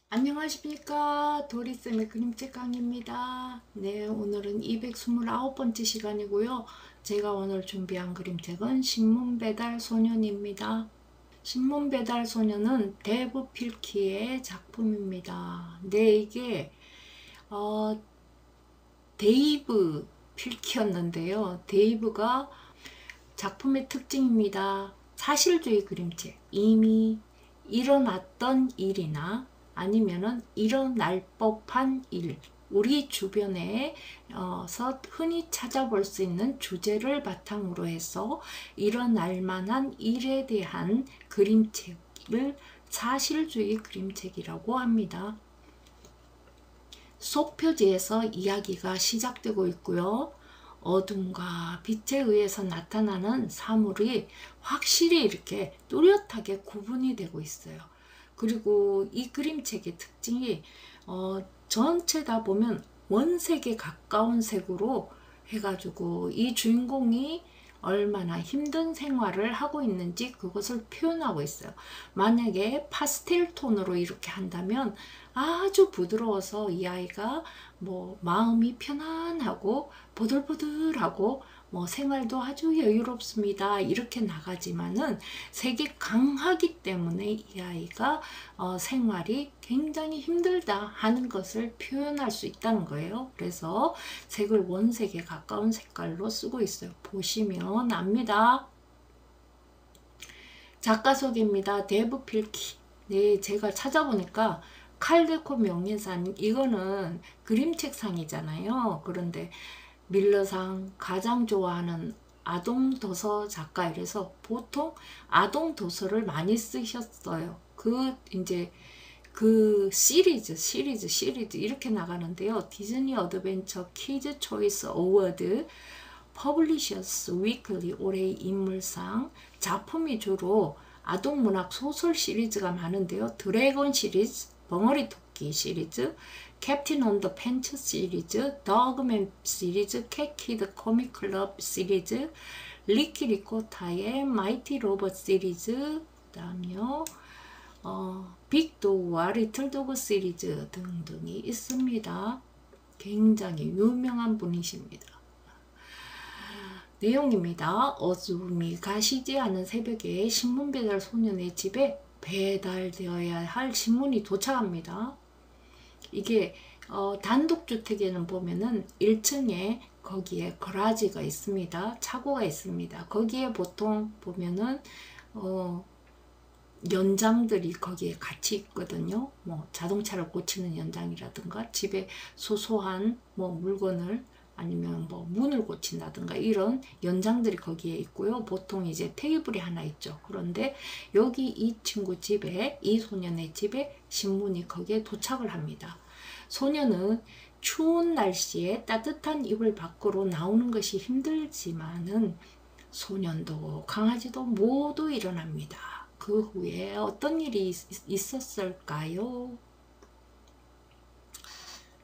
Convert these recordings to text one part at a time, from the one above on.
안녕하십니까, 도리쌤의 그림책 강의입니다. 네, 오늘은 229번째 시간이고요. 제가 오늘 준비한 그림책은 신문배달소년입니다. 신문배달소년은 데브 필키의 작품입니다. 네, 이게 데이브 필키였는데요. 데이브가 작품의 특징입니다. 사실주의 그림책. 이미 일어났던 일이나 아니면은 일어날 법한 일, 우리 주변에서 흔히 찾아볼 수 있는 주제를 바탕으로 해서 일어날 만한 일에 대한 그림책을 사실주의 그림책이라고 합니다. 속표지에서 이야기가 시작되고 있고요. 어둠과 빛에 의해서 나타나는 사물이 확실히 이렇게 뚜렷하게 구분이 되고 있어요. 그리고 이 그림책의 특징이 전체 다 보면 원색에 가까운 색으로 해가지고 이 주인공이 얼마나 힘든 생활을 하고 있는지 그것을 표현하고 있어요. 만약에 파스텔 톤으로 이렇게 한다면 아주 부드러워서 이 아이가 뭐 마음이 편안하고 보들보들하고 뭐 생활도 아주 여유롭습니다 이렇게 나가지만은 색이 강하기 때문에 이 아이가 생활이 굉장히 힘들다 하는 것을 표현할 수 있다는 거예요. 그래서 색을 원색에 가까운 색깔로 쓰고 있어요. 보시면 압니다. 작가 소개입니다. 데브 필키. 네, 제가 찾아보니까 칼데코 명예상, 이거는 그림책상이잖아요. 그런데 밀러상, 가장 좋아하는 아동 도서 작가, 이래서 보통 아동 도서를 많이 쓰셨어요. 이제 그 시리즈 이렇게 나가는데요. 디즈니 어드벤처 키즈 초이스 어워드, 퍼블리셔스 위클리 올해의 인물상, 작품이 주로 아동문학 소설 시리즈가 많은데요. 드래곤 시리즈, 벙어리 토끼 시리즈, 캡틴 언더 팬츠 시리즈, 더그맨 시리즈, 캣키드 코믹 클럽 시리즈, 리키 리코타의 마이티 로봇 시리즈, 그 다음요 빅도그와 리틀도그 시리즈 등등이 있습니다. 굉장히 유명한 분이십니다. 내용입니다. 어둠이 가시지 않은 새벽에 신문 배달 소년의 집에 배달되어야 할 신문이 도착합니다. 이게 단독주택에는 보면은 1층에 거기에 거라지가 있습니다. 차고가 있습니다. 거기에 보통 보면은 연장들이 거기에 같이 있거든요. 뭐 자동차를 고치는 연장이라든가 집에 소소한 뭐 물건을 아니면 뭐 문을 고친다든가 이런 연장들이 거기에 있고요. 보통 이제 테이블이 하나 있죠. 그런데 여기 이 친구 집에, 이 소년의 집에 신문이 거기에 도착을 합니다. 소년은 추운 날씨에 따뜻한 이불 밖으로 나오는 것이 힘들지만은 소년도 강아지도 모두 일어납니다. 그 후에 어떤 일이 있었을까요?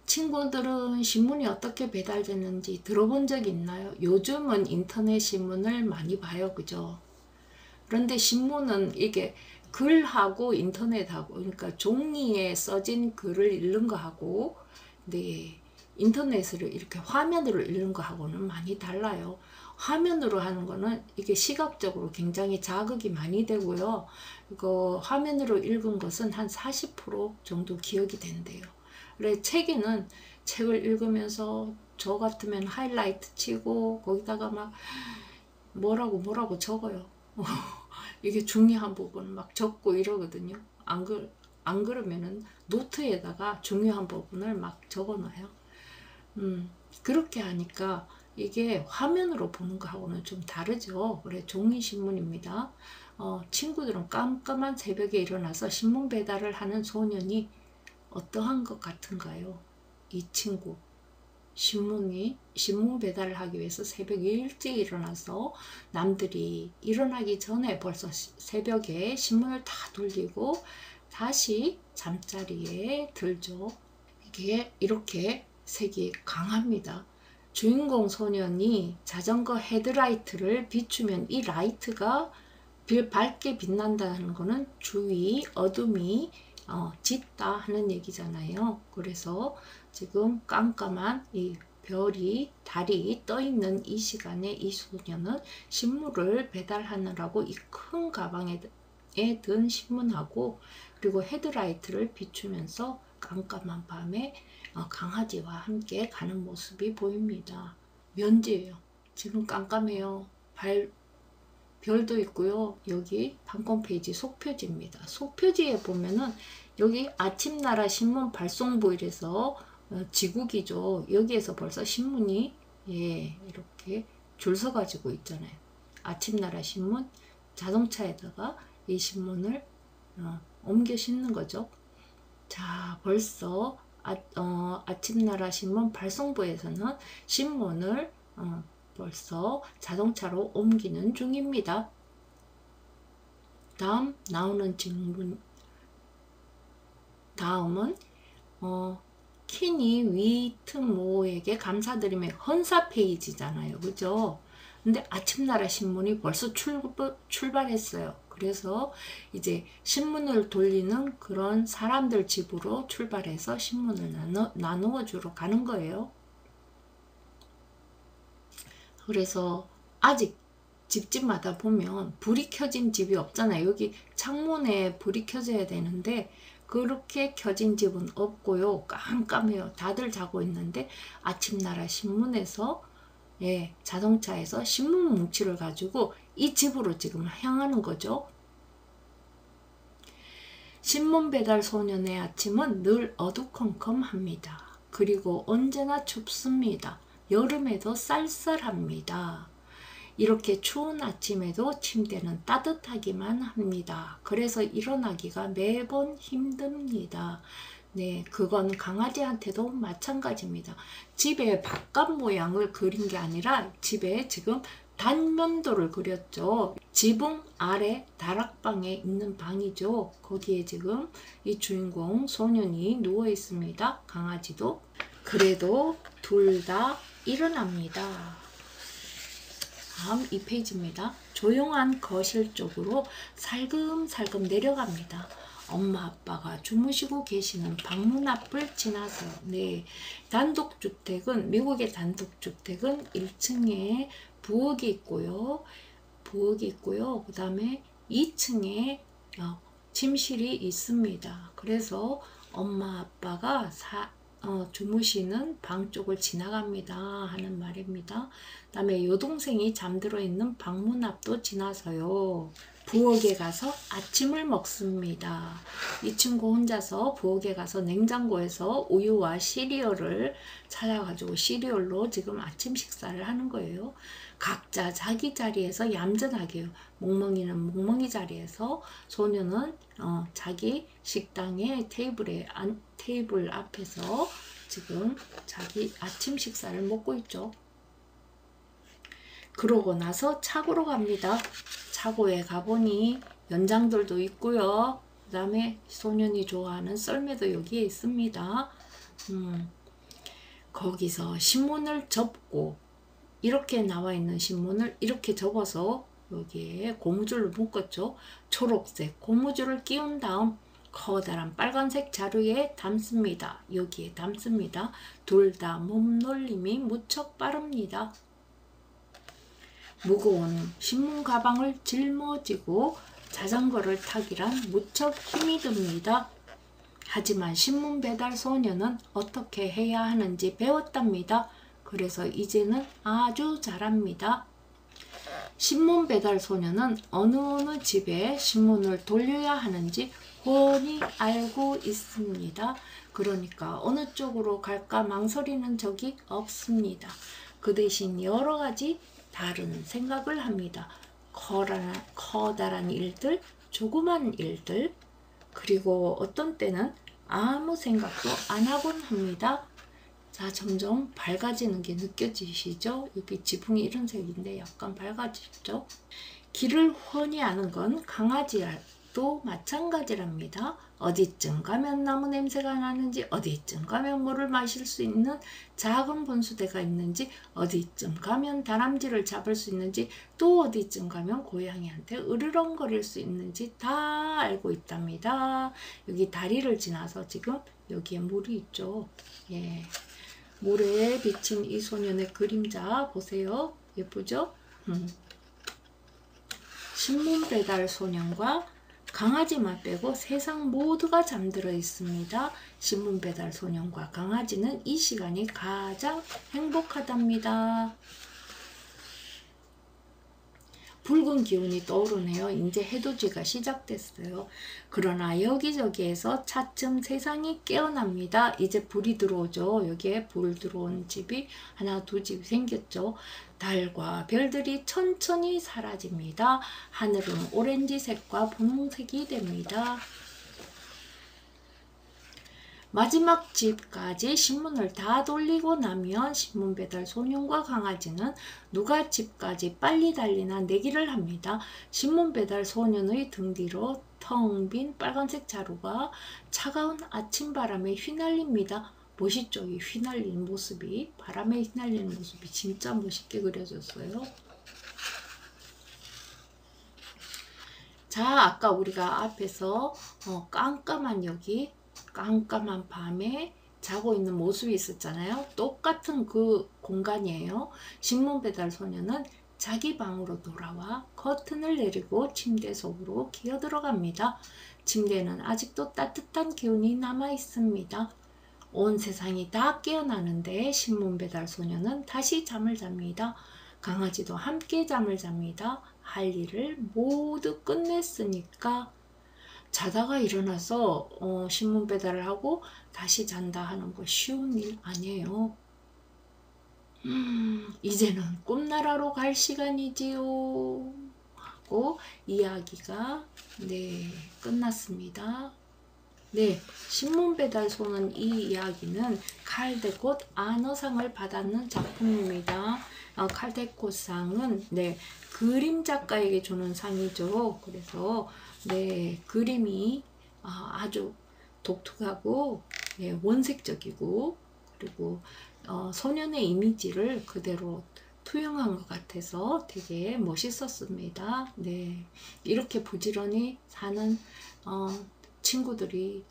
친구들은 신문이 어떻게 배달됐는지 들어본 적 있나요? 요즘은 인터넷 신문을 많이 봐요. 그죠? 그런데 신문은 이게 글하고 인터넷하고, 그러니까 종이에 써진 글을 읽는 거하고, 네, 인터넷으로 이렇게 화면으로 읽는 거하고는 많이 달라요. 화면으로 하는 거는 이게 시각적으로 굉장히 자극이 많이 되고요. 이거 화면으로 읽은 것은 한 40% 정도 기억이 된대요. 그래, 책에는 책을 읽으면서 저 같으면 하이라이트 치고 거기다가 막 뭐라고 적어요. 이게 중요한 부분 막 적고 이러거든요. 안 그러면은 노트에다가 중요한 부분을 막 적어 놔요. 그렇게 하니까 이게 화면으로 보는 거하고는 좀 다르죠. 그래, 종이신문입니다. 친구들은 깜깜한 새벽에 일어나서 신문 배달을 하는 소년이 어떠한 것 같은가요? 이 친구 신문 배달을 하기 위해서 새벽에 일찍 일어나서 남들이 일어나기 전에 벌써 새벽에 신문을 다 돌리고 다시 잠자리에 들죠. 이게 이렇게 색이 강합니다. 주인공 소년이 자전거 헤드라이트를 비추면 이 라이트가 밝게 빛난다는 것은 주위 어둠이 짙다 하는 얘기잖아요. 그래서 지금 깜깜한 이 별이 달이 떠 있는 이 시간에 이 소녀는 신문을 배달하느라고 이 큰 가방에 든 신문하고 그리고 헤드라이트를 비추면서 깜깜한 밤에 강아지와 함께 가는 모습이 보입니다. 면지예요. 지금 깜깜해요. 별도 있고요. 여기 판권 페이지 속표지입니다. 속표지에 보면은 여기 아침나라 신문 발송부일에서 지국이죠. 여기에서 벌써 신문이 이렇게 줄 서 가지고 있잖아요. 아침나라 신문 자동차에다가 이 신문을 옮겨 싣는 거죠. 자, 벌써 아침나라 신문 발송부에서는 신문을 벌써 자동차로 옮기는 중입니다. 다음 나오는 질문, 다음은 키니 위트모에게 감사드리며 헌사 페이지잖아요. 그죠? 근데 아침나라 신문이 벌써 출발했어요. 그래서 이제 신문을 돌리는 그런 사람들 집으로 출발해서 신문을 나누어 주러 가는 거예요. 그래서 아직 집집마다 보면 불이 켜진 집이 없잖아요. 여기 창문에 불이 켜져야 되는데 그렇게 켜진 집은 없고요. 깜깜해요. 다들 자고 있는데 아침나라 신문에서 자동차에서 신문 뭉치를 가지고 이 집으로 지금 향하는 거죠. 신문 배달 소년의 아침은 늘 어두컴컴합니다. 그리고 언제나 춥습니다. 여름에도 쌀쌀합니다. 이렇게 추운 아침에도 침대는 따뜻하기만 합니다. 그래서 일어나기가 매번 힘듭니다. 네, 그건 강아지한테도 마찬가지입니다. 집에 바깥 모양을 그린 게 아니라 집에 지금 단면도를 그렸죠. 지붕 아래 다락방에 있는 방이죠. 거기에 지금 이 주인공 소년이 누워 있습니다. 강아지도. 그래도 둘 다 일어납니다. 다음 2페이지입니다. 조용한 거실 쪽으로 살금살금 내려갑니다. 엄마 아빠가 주무시고 계시는 방문 앞을 지나서 단독주택은 미국의 단독주택은 1층에 부엌이 있고요. 그 다음에 2층에 침실이 있습니다. 그래서 엄마 아빠가 주무시는 방 쪽을 지나갑니다 하는 말입니다. 그 다음에 여동생이 잠들어 있는 방문 앞도 지나서요. 부엌에 가서 아침을 먹습니다. 이 친구 혼자서 부엌에 가서 냉장고에서 우유와 시리얼을 찾아가지고 시리얼로 지금 아침 식사를 하는 거예요. 각자 자기 자리에서 얌전하게요. 몽몽이는 몽몽이 자리에서, 소녀는 자기 식당의 테이블 앞에서 지금 자기 아침 식사를 먹고 있죠. 그러고 나서 차고로 갑니다. 차고에 가보니 연장들도 있고요. 그 다음에 소년이 좋아하는 썰매도 여기에 있습니다. 거기서 신문을 접고, 이렇게 나와 있는 신문을 이렇게 접어서 여기에 고무줄로 묶었죠. 초록색 고무줄을 끼운 다음 커다란 빨간색 자루에 담습니다. 여기에 담습니다. 둘 다 몸놀림이 무척 빠릅니다. 무거운 신문 가방을 짊어지고 자전거를 타기란 무척 힘이 듭니다. 하지만 신문 배달 소녀는 어떻게 해야 하는지 배웠답니다. 그래서 이제는 아주 잘합니다. 신문 배달 소녀는 어느 집에 신문을 돌려야 하는지 훤히 알고 있습니다. 그러니까 어느 쪽으로 갈까 망설이는 적이 없습니다. 그 대신 여러 가지 다른 생각을 합니다. 커다란 일들, 조그만 일들, 그리고 어떤 때는 아무 생각도 안 하곤 합니다. 자, 점점 밝아지는 게 느껴지시죠? 여기 지붕이 이런 색인데 약간 밝아지죠? 길을 훤히 아는 건 또 마찬가지랍니다. 어디쯤 가면 나무 냄새가 나는지, 어디쯤 가면 물을 마실 수 있는 작은 분수대가 있는지, 어디쯤 가면 다람쥐를 잡을 수 있는지, 또 어디쯤 가면 고양이한테 으르렁거릴 수 있는지 다 알고 있답니다. 여기 다리를 지나서 지금 여기에 물이 있죠. 예. 모래에 비친 이 소년의 그림자 보세요. 예쁘죠? 신문 배달 소년과 강아지만 빼고 세상 모두가 잠들어 있습니다. 신문 배달 소년과 강아지는 이 시간이 가장 행복하답니다. 붉은 기운이 떠오르네요. 이제 해돋이가 시작됐어요. 그러나 여기저기에서 차츰 세상이 깨어납니다. 이제 불이 들어오죠. 여기에 불 들어온 집이 하나 두 집 생겼죠. 달과 별들이 천천히 사라집니다. 하늘은 오렌지색과 분홍색이 됩니다. 마지막 집까지 신문을 다 돌리고 나면 신문 배달 소년과 강아지는 누가 집까지 빨리 달리나 내기를 합니다. 신문 배달 소년의 등 뒤로 텅 빈 빨간색 자루가 차가운 아침 바람에 휘날립니다. 멋있죠? 이 휘날리는 모습이, 바람에 휘날리는 모습이 진짜 멋있게 그려졌어요. 자, 아까 우리가 앞에서 깜깜한 여기 깜깜한 밤에 자고 있는 모습이 있었잖아요. 똑같은 그 공간이에요. 신문 배달 소녀는 자기 방으로 돌아와 커튼을 내리고 침대 속으로 기어 들어갑니다. 침대에는 아직도 따뜻한 기운이 남아 있습니다. 온 세상이 다 깨어나는데 신문 배달 소녀는 다시 잠을 잡니다. 강아지도 함께 잠을 잡니다. 할 일을 모두 끝냈으니까. 자다가 일어나서 신문 배달을 하고 다시 잔다 하는 거 쉬운 일 아니에요. 이제는 꿈나라로 갈 시간이지요 하고 이야기가 끝났습니다. 신문 배달 소년 이 이야기는 칼데콧 아너상을 받았는 작품입니다. 칼데콧상은 그림 작가에게 주는 상이죠. 그래서 그림이 아주 독특하고 원색적이고 그리고 소년의 이미지를 그대로 투영한 것 같아서 되게 멋있었습니다. 이렇게 부지런히 사는 친구들이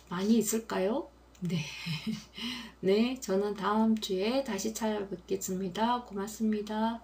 많이 있을까요? 저는 다음 주에 다시 찾아뵙겠습니다. 고맙습니다.